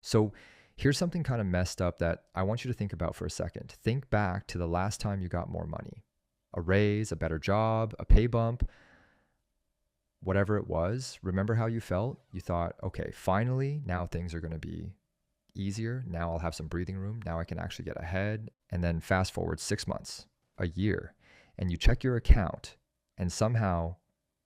So here's something kind of messed up that I want you to think about for a second. Think back to the last time you got more money, a raise, a better job, a pay bump, whatever it was. Remember how you felt? You thought, okay, finally, now things are going to be easier. Now I'll have some breathing room. Now I can actually get ahead. And then fast forward 6 months, a year, and you check your account, and somehow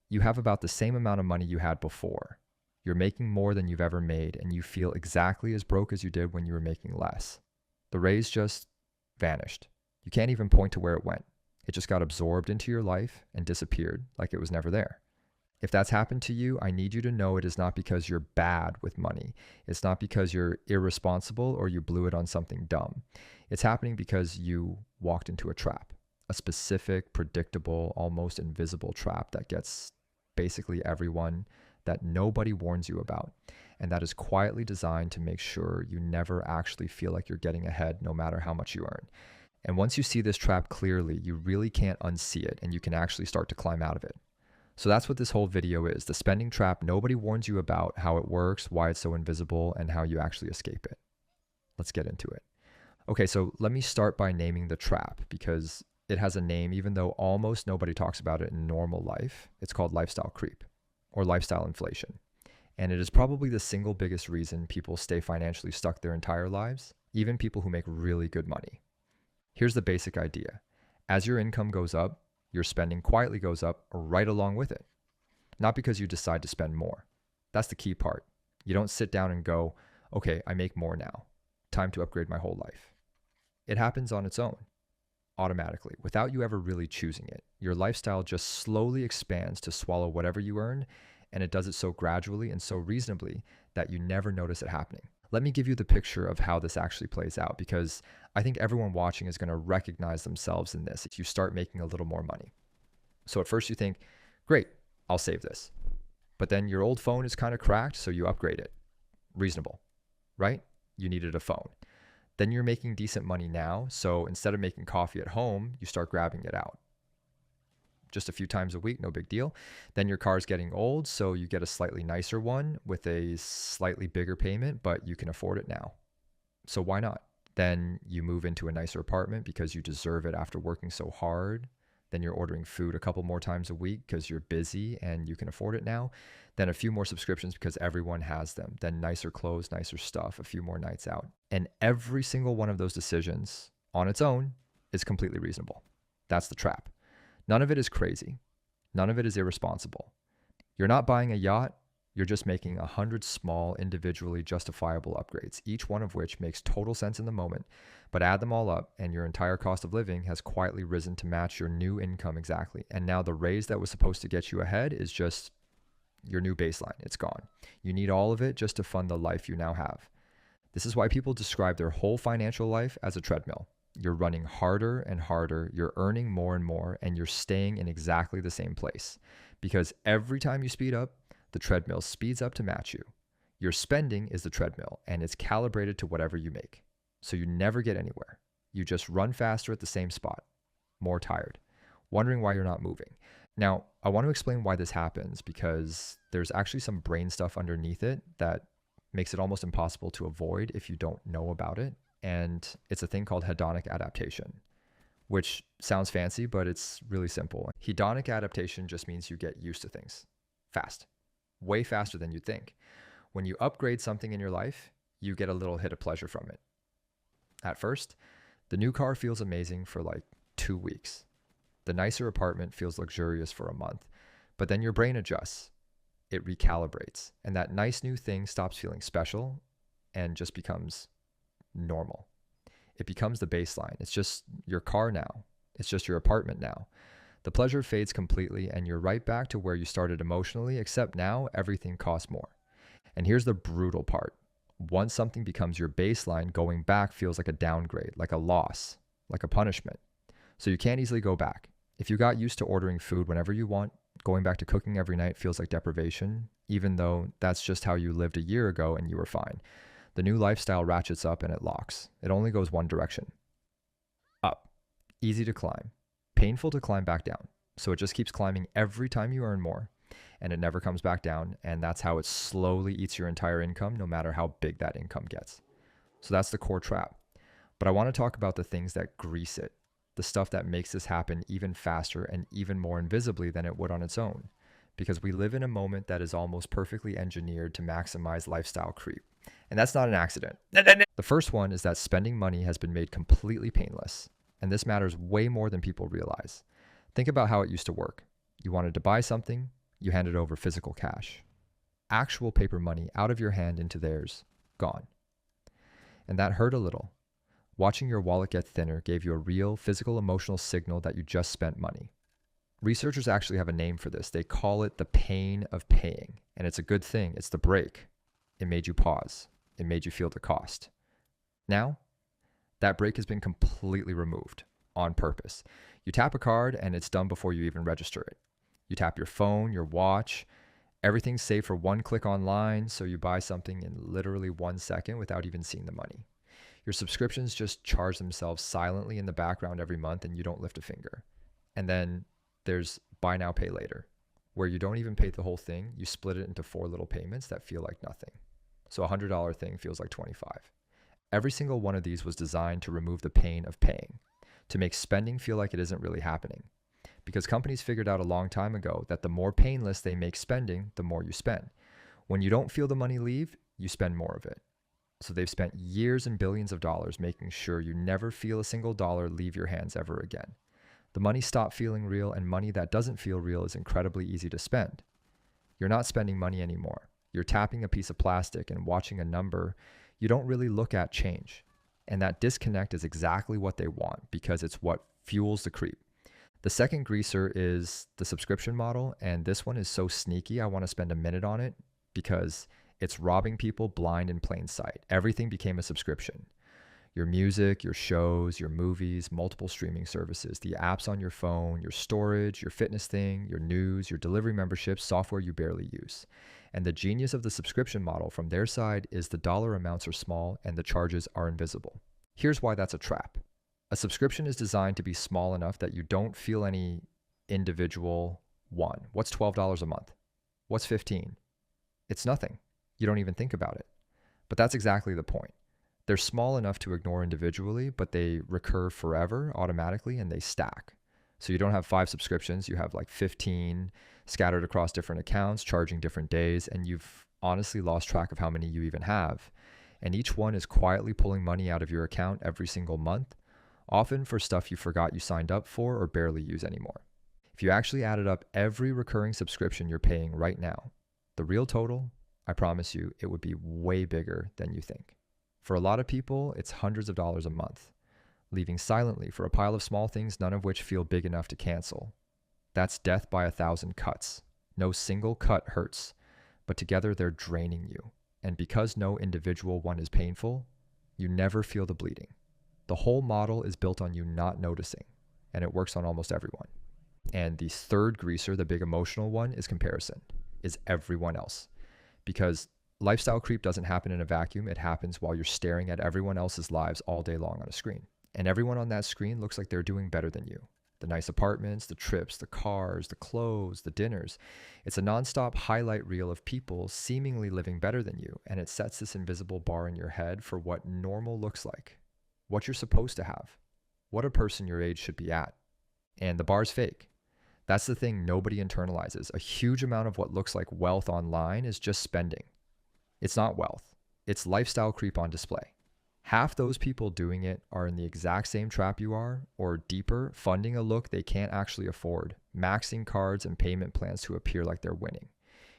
you have about the same amount of money you had before. You're making more than you've ever made, and you feel exactly as broke as you did when you were making less. The raise just vanished. You can't even point to where it went. It just got absorbed into your life and disappeared like it was never there. If that's happened to you, I need you to know it is not because you're bad with money. It's not because you're irresponsible or you blew it on something dumb. It's happening because you walked into a trap, a specific, predictable, almost invisible trap that gets basically everyone, that nobody warns you about. And that is quietly designed to make sure you never actually feel like you're getting ahead no matter how much you earn. And once you see this trap clearly, you really can't unsee it, and you can actually start to climb out of it. So that's what this whole video is, the spending trap nobody warns you about, how it works, why it's so invisible, and how you actually escape it. Let's get into it. Okay, so let me start by naming the trap, because it has a name even though almost nobody talks about it in normal life. It's called lifestyle creep or lifestyle inflation. And it is probably the single biggest reason people stay financially stuck their entire lives, even people who make really good money. Here's the basic idea. As your income goes up, your spending quietly goes up right along with it. Not because you decide to spend more. That's the key part. You don't sit down and go, okay, I make more now. Time to upgrade my whole life. It happens on its own, automatically, without you ever really choosing it. Your lifestyle just slowly expands to swallow whatever you earn, and it does it so gradually and so reasonably that you never notice it happening. Let me give you the picture of how this actually plays out, because I think everyone watching is going to recognize themselves in this if you start making a little more money. So at first you think, great, I'll save this. But then your old phone is kind of cracked, so you upgrade it. Reasonable, right? You needed a phone. Then you're making decent money now, so instead of making coffee at home, you start grabbing it out. Just a few times a week, no big deal. Then your car's getting old, so you get a slightly nicer one with a slightly bigger payment, but you can afford it now. So why not? Then you move into a nicer apartment because you deserve it after working so hard. Then you're ordering food a couple more times a week because you're busy and you can afford it now. Then a few more subscriptions because everyone has them. Then nicer clothes, nicer stuff, a few more nights out. And every single one of those decisions on its own is completely reasonable. That's the trap. None of it is crazy. None of it is irresponsible. You're not buying a yacht. You're just making 100 small, individually justifiable upgrades, each one of which makes total sense in the moment, but add them all up and your entire cost of living has quietly risen to match your new income exactly. And now the raise that was supposed to get you ahead is just your new baseline. It's gone. You need all of it just to fund the life you now have. This is why people describe their whole financial life as a treadmill. You're running harder and harder, you're earning more and more, and you're staying in exactly the same place. Because every time you speed up, the treadmill speeds up to match you. Your spending is the treadmill, and it's calibrated to whatever you make. So you never get anywhere. You just run faster at the same spot, more tired, wondering why you're not moving. Now, I want to explain why this happens, because there's actually some brain stuff underneath it that makes it almost impossible to avoid if you don't know about it. And it's a thing called hedonic adaptation, which sounds fancy, but it's really simple. Hedonic adaptation just means you get used to things fast, way faster than you think. When you upgrade something in your life, you get a little hit of pleasure from it. At first, the new car feels amazing for like 2 weeks. The nicer apartment feels luxurious for a month, but then your brain adjusts. It recalibrates, and that nice new thing stops feeling special and just becomes normal. It becomes the baseline. It's just your car now. It's just your apartment now. The pleasure fades completely and you're right back to where you started emotionally, except now everything costs more. And here's the brutal part. Once something becomes your baseline, going back feels like a downgrade, like a loss, like a punishment. So you can't easily go back. If you got used to ordering food whenever you want, going back to cooking every night feels like deprivation, even though that's just how you lived a year ago and you were fine. The new lifestyle ratchets up and it locks. It only goes one direction. Up. Easy to climb. Painful to climb back down. So it just keeps climbing every time you earn more. and it never comes back down. And that's how it slowly eats your entire income, no matter how big that income gets. So that's the core trap. But I want to talk about the things that grease it, the stuff that makes this happen even faster and even more invisibly than it would on its own. Because we live in a moment that is almost perfectly engineered to maximize lifestyle creep. And that's not an accident. The first one is that spending money has been made completely painless. And this matters way more than people realize. Think about how it used to work. You wanted to buy something, you handed over physical cash. Actual paper money out of your hand into theirs, gone. And that hurt a little. Watching your wallet get thinner gave you a real physical emotional signal that you just spent money. Researchers actually have a name for this. They call it the pain of paying. And it's a good thing. It's the break. It made you pause. It made you feel the cost. Now, that break has been completely removed on purpose. You tap a card and it's done before you even register it. You tap your phone, your watch, everything's saved for one click online, so you buy something in literally 1 second without even seeing the money. Your subscriptions just charge themselves silently in the background every month and you don't lift a finger. And then there's buy now, pay later, where you don't even pay the whole thing. You split it into 4 little payments that feel like nothing. So a $100 thing feels like 25. Every single one of these was designed to remove the pain of paying, to make spending feel like it isn't really happening. Because companies figured out a long time ago that the more painless they make spending, the more you spend. When you don't feel the money leave, you spend more of it. So they've spent years and billions of dollars making sure you never feel a single dollar leave your hands ever again. The money stopped feeling real, and money that doesn't feel real is incredibly easy to spend. You're not spending money anymore. You're tapping a piece of plastic and watching a number. You don't really look at change. And that disconnect is exactly what they want because it's what fuels the creep. The second greaser is the subscription model, and this one is so sneaky, I want to spend a minute on it because it's robbing people blind in plain sight. Everything became a subscription. Your music, your shows, your movies, multiple streaming services, the apps on your phone, your storage, your fitness thing, your news, your delivery memberships, software you barely use. And the genius of the subscription model from their side is the dollar amounts are small and the charges are invisible. Here's why that's a trap. A subscription is designed to be small enough that you don't feel any individual one. What's $12 a month? What's 15? It's nothing. You don't even think about it. But that's exactly the point. They're small enough to ignore individually, but they recur forever automatically and they stack. So you don't have 5 subscriptions, you have like 15 scattered across different accounts, charging different days, and you've honestly lost track of how many you even have. And each one is quietly pulling money out of your account every single month, often for stuff you forgot you signed up for or barely use anymore. If you actually added up every recurring subscription you're paying right now, the real total, I promise you, it would be way bigger than you think. For a lot of people, it's hundreds of dollars a month, leaving silently for a pile of small things, none of which feel big enough to cancel. That's death by 1,000 cuts. No single cut hurts, but together they're draining you. And because no individual one is painful, you never feel the bleeding. The whole model is built on you not noticing, and it works on almost everyone. And the third greaser, the big emotional one, is comparison, is everyone else. Because lifestyle creep doesn't happen in a vacuum. It happens while you're staring at everyone else's lives all day long on a screen. And everyone on that screen looks like they're doing better than you. The nice apartments, the trips, the cars, the clothes, the dinners. It's a nonstop highlight reel of people seemingly living better than you. And it sets this invisible bar in your head for what normal looks like, what you're supposed to have, what a person your age should be at. And the bar's fake. That's the thing nobody internalizes. A huge amount of what looks like wealth online is just spending. It's not wealth. It's lifestyle creep on display. Half those people doing it are in the exact same trap you are, or deeper, funding a look they can't actually afford, maxing cards and payment plans to appear like they're winning.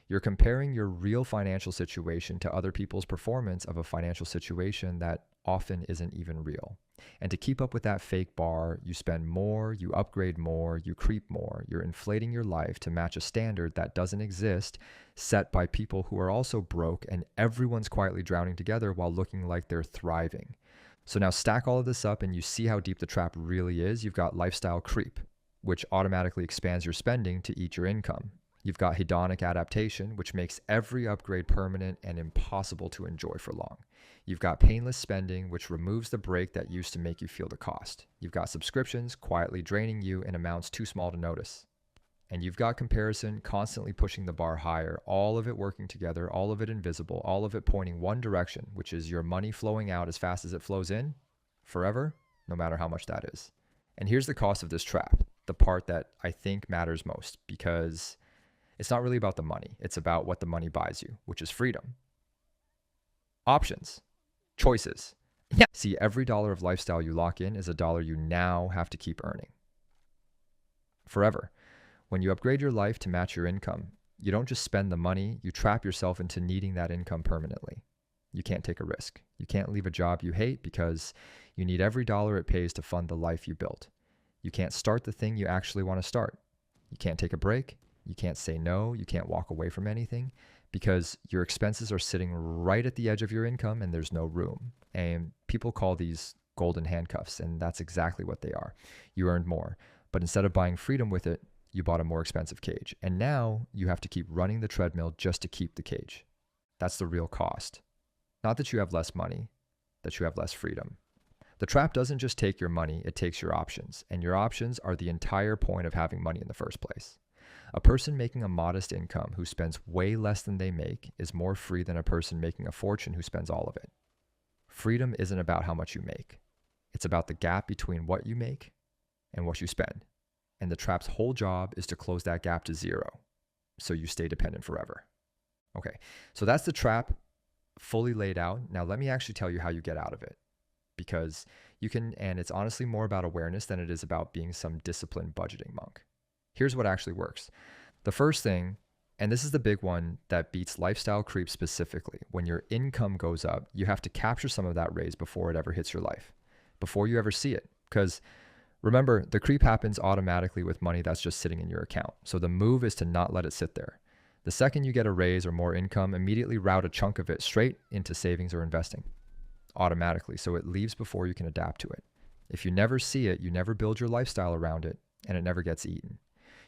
You're comparing your real financial situation to other people's performance of a financial situation that often isn't even real. And to keep up with that fake bar, you spend more, you upgrade more, you creep more. You're inflating your life to match a standard that doesn't exist, set by people who are also broke, and everyone's quietly drowning together while looking like they're thriving. So now stack all of this up and you see how deep the trap really is. You've got lifestyle creep, which automatically expands your spending to eat your income. You've got hedonic adaptation, which makes every upgrade permanent and impossible to enjoy for long. You've got painless spending, which removes the break that used to make you feel the cost. You've got subscriptions quietly draining you in amounts too small to notice. And you've got comparison constantly pushing the bar higher, all of it working together, all of it invisible, all of it pointing one direction, which is your money flowing out as fast as it flows in forever, no matter how much that is. And here's the cost of this trap, the part that I think matters most, because it's not really about the money. It's about what the money buys you, which is freedom. Options, choices. Yeah. See, every dollar of lifestyle you lock in is a dollar you now have to keep earning forever. When you upgrade your life to match your income, you don't just spend the money, you trap yourself into needing that income permanently. You can't take a risk. You can't leave a job you hate because you need every dollar it pays to fund the life you built. You can't start the thing you actually want to start. You can't take a break. You can't say no. You can't walk away from anything because your expenses are sitting right at the edge of your income and there's no room. And people call these golden handcuffs, and that's exactly what they are. You earned more, but instead of buying freedom with it, you bought a more expensive cage. And now you have to keep running the treadmill just to keep the cage. That's the real cost. Not that you have less money, that you have less freedom. The trap doesn't just take your money, it takes your options. And your options are the entire point of having money in the first place. A person making a modest income who spends way less than they make is more free than a person making a fortune who spends all of it. Freedom isn't about how much you make. It's about the gap between what you make and what you spend. And the trap's whole job is to close that gap to zero, so you stay dependent forever. Okay, so that's the trap fully laid out. Now let me actually tell you how you get out of it, because you can, and it's honestly more about awareness than it is about being some disciplined budgeting monk. Here's what actually works. The first thing, and this is the big one that beats lifestyle creep specifically, when your income goes up, you have to capture some of that raise before it ever hits your life, before you ever see it. Because remember, the creep happens automatically with money that's just sitting in your account. So the move is to not let it sit there. The second you get a raise or more income, immediately route a chunk of it straight into savings or investing automatically. So it leaves before you can adapt to it. If you never see it, you never build your lifestyle around it, and it never gets eaten.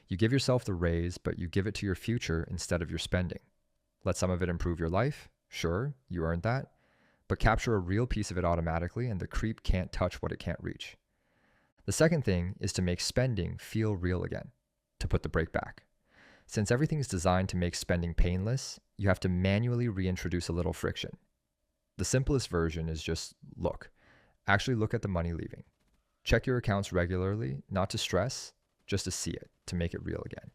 You give yourself the raise, but you give it to your future instead of your spending. Let some of it improve your life. Sure, you earned that, but capture a real piece of it automatically, and the creep can't touch what it can't reach. The second thing is to make spending feel real again, to put the brake back. Since everything's designed to make spending painless, you have to manually reintroduce a little friction. The simplest version is just actually look at the money leaving. Check your accounts regularly, not to stress, just to see it, to make it real again.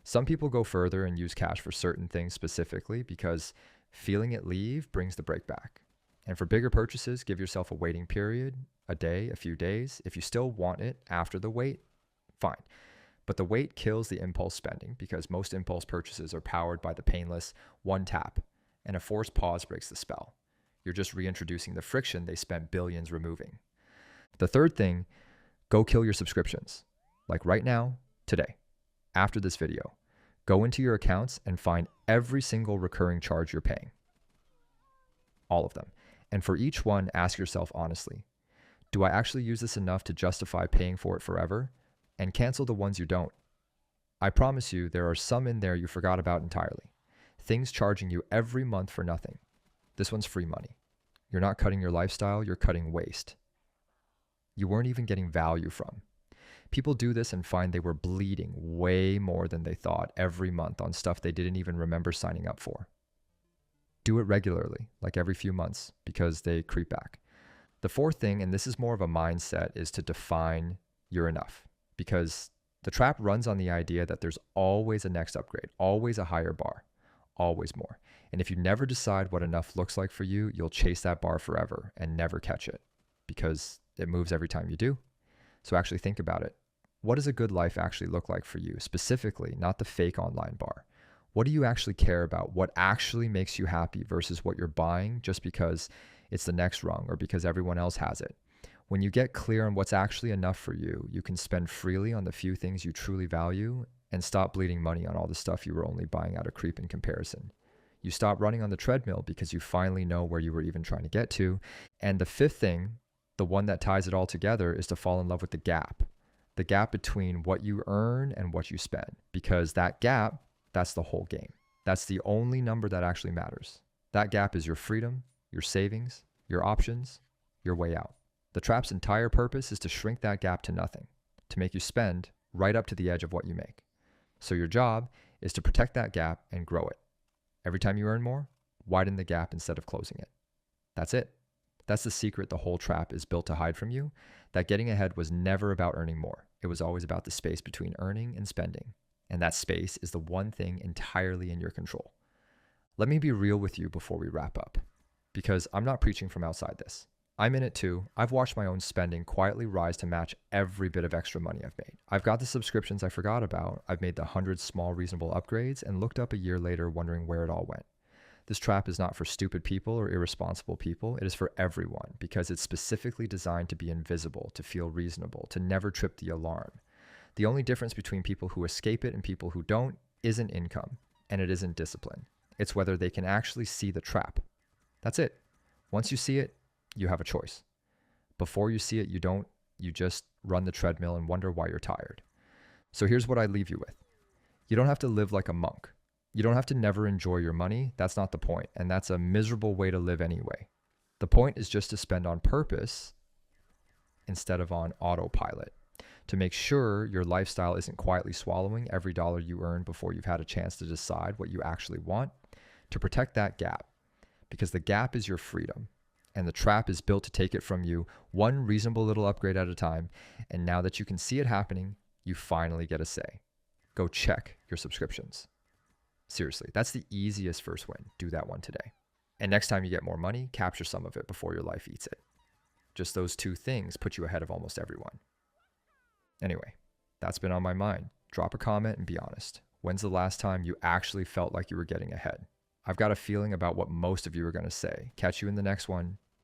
Some people go further and use cash for certain things specifically because feeling it leave brings the brake back. And for bigger purchases, give yourself a waiting period, a day, a few days. If you still want it after the wait, fine. But the wait kills the impulse spending because most impulse purchases are powered by the painless one tap, and a forced pause breaks the spell. You're just reintroducing the friction they spent billions removing. The third thing, go kill your subscriptions. Like right now, today, after this video, go into your accounts and find every single recurring charge you're paying. All of them. And for each one, ask yourself honestly, do I actually use this enough to justify paying for it forever? And cancel the ones you don't. I promise you, there are some in there you forgot about entirely. Things charging you every month for nothing. This one's free money. You're not cutting your lifestyle, you're cutting waste. You weren't even getting value from. People do this and find they were bleeding way more than they thought every month on stuff they didn't even remember signing up for. Do it regularly, like every few months, because they creep back. The fourth thing, and this is more of a mindset, is to define you're enough. Because the trap runs on the idea that there's always a next upgrade, always a higher bar, always more. And if you never decide what enough looks like for you, you'll chase that bar forever and never catch it because it moves every time you do. So actually think about it. What does a good life actually look like for you? Specifically, not the fake online bar. What do you actually care about? What actually makes you happy versus what you're buying just because it's the next rung or because everyone else has it? When you get clear on what's actually enough for you, you can spend freely on the few things you truly value and stop bleeding money on all the stuff you were only buying out of creep in comparison. You stop running on the treadmill because you finally know where you were even trying to get to. And the fifth thing, the one that ties it all together, is to fall in love with the gap between what you earn and what you spend, because that gap, that's the whole game. That's the only number that actually matters. That gap is your freedom, your savings, your options, your way out. The trap's entire purpose is to shrink that gap to nothing, to make you spend right up to the edge of what you make. So your job is to protect that gap and grow it. Every time you earn more, widen the gap instead of closing it. That's it. That's the secret the whole trap is built to hide from you, that getting ahead was never about earning more. It was always about the space between earning and spending. And that space is the one thing entirely in your control. Let me be real with you before we wrap up, because I'm not preaching from outside this. I'm in it too. I've watched my own spending quietly rise to match every bit of extra money I've made. I've got the subscriptions I forgot about. I've made the 100 small reasonable upgrades and looked up a year later wondering where it all went. This trap is not for stupid people or irresponsible people. It is for everyone because it's specifically designed to be invisible, to feel reasonable, to never trip the alarm. The only difference between people who escape it and people who don't isn't income, and it isn't discipline. It's whether they can actually see the trap. That's it. Once you see it, you have a choice. Before you see it, you don't. You just run the treadmill and wonder why you're tired. So here's what I leave you with. You don't have to live like a monk. You don't have to never enjoy your money. That's not the point. And that's a miserable way to live anyway. The point is just to spend on purpose instead of on autopilot, to make sure your lifestyle isn't quietly swallowing every dollar you earn before you've had a chance to decide what you actually want, to protect that gap, because the gap is your freedom. And the trap is built to take it from you one reasonable little upgrade at a time. And now that you can see it happening, you finally get a say. Go check your subscriptions. Seriously, that's the easiest first win. Do that one today. And next time you get more money, capture some of it before your life eats it. Just those two things put you ahead of almost everyone. Anyway, that's been on my mind. Drop a comment and be honest. When's the last time you actually felt like you were getting ahead? I've got a feeling about what most of you are going to say. Catch you in the next one.